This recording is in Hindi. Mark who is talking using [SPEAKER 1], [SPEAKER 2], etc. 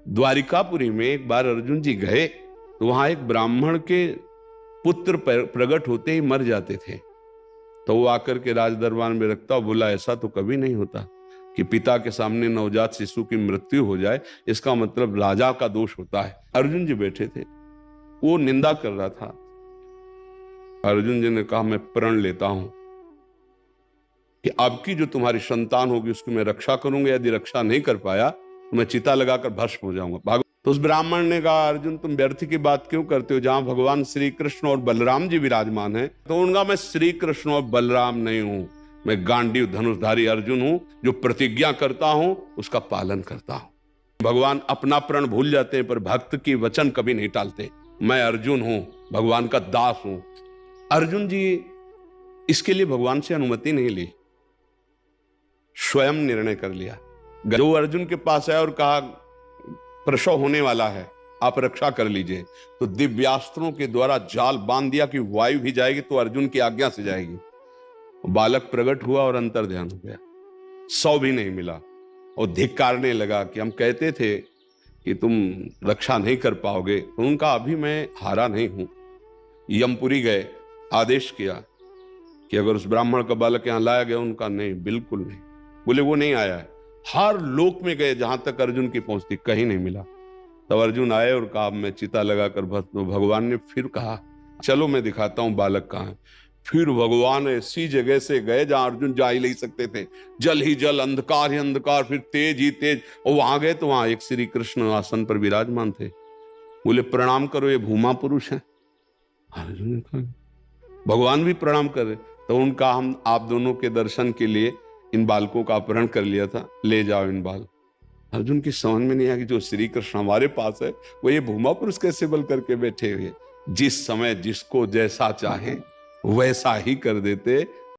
[SPEAKER 1] द्वारिकापुरी में एक बार अर्जुन जी गए तो वहां एक ब्राह्मण के पुत्र प्रकट होते ही मर जाते थे। तो वो आकर के राज दरबार में रखता, बोला ऐसा तो कभी नहीं होता कि पिता के सामने नवजात शिशु की मृत्यु हो जाए, इसका मतलब राजा का दोष होता है। अर्जुन जी बैठे थे, वो निंदा कर रहा था। अर्जुन जी ने कहा मैं प्रण लेता हूं कि अब की जो तुम्हारी संतान होगी उसकी मैं रक्षा करूंगा, यदि रक्षा नहीं कर पाया तो मैं चिता लगाकर भस्म हो जाऊंगा। भागो। तो उस ब्राह्मण ने कहा अर्जुन तुम व्यर्थ की बात क्यों करते हो, जहां भगवान श्री कृष्ण और बलराम जी विराजमान हैं। तो उनका मैं श्री कृष्ण और बलराम नहीं हूं, मैं गांडीव धनुषधारी अर्जुन हूं, जो प्रतिज्ञा करता हूं उसका पालन करता हूं। भगवान अपना प्रण भूल जाते हैं पर भक्त की वचन कभी नहीं टालते। मैं अर्जुन हूं, भगवान का दास हूं। अर्जुन जी इसके लिए भगवान से अनुमति नहीं ली, स्वयं निर्णय कर लिया। जो अर्जुन के पास आया और कहा प्रसव होने वाला है, आप रक्षा कर लीजिए, तो दिव्यास्त्रों के द्वारा जाल बांध दिया कि वायु भी जाएगी तो अर्जुन की आज्ञा से जाएगी। बालक प्रकट हुआ और अंतर ध्यान हो गया, सौ भी नहीं मिला और धिक्कारने लगा कि हम कहते थे कि तुम रक्षा नहीं कर पाओगे। तो उनका अभी मैं हारा नहीं हूं। यमपुरी गए, आदेश किया कि अगर उस ब्राह्मण का बालक यहां लाया गया, उनका नहीं, बिल्कुल नहीं। बोले वो नहीं आया है। हर लोक में गए जहां तक अर्जुन की पहुंच थी, कहीं नहीं मिला। तब अर्जुन आए और कहा मैं चिता लगाकर भस्म। भगवान ने फिर कहा चलो मैं दिखाता हूं बालक कहां है। फिर भगवान ऐसी जगह से गए जहां अर्जुन जा ही नहीं सकते थे, जल ही जल, अंधकार ही अंधकार, फिर तेज ही तेज। और वहां गए तो वहां एक श्री कृष्ण आसन पर विराजमान थे। बोले प्रणाम करो, ये भूमा पुरुष है। अर्जुन ने कहा भगवान भी प्रणाम करे। तो उनका हम आप दोनों के दर्शन के लिए इन बालकों का अपहरण कर लिया था, ले जाओ इन बाल। अर्जुन की समझ में नहीं आया कि जो श्री कृष्ण हमारे पास है वो ये भूमा पुरुष कैसे बल करके बैठे हुए। जिस समय जिसको जैसा चाहे वैसा ही कर देते।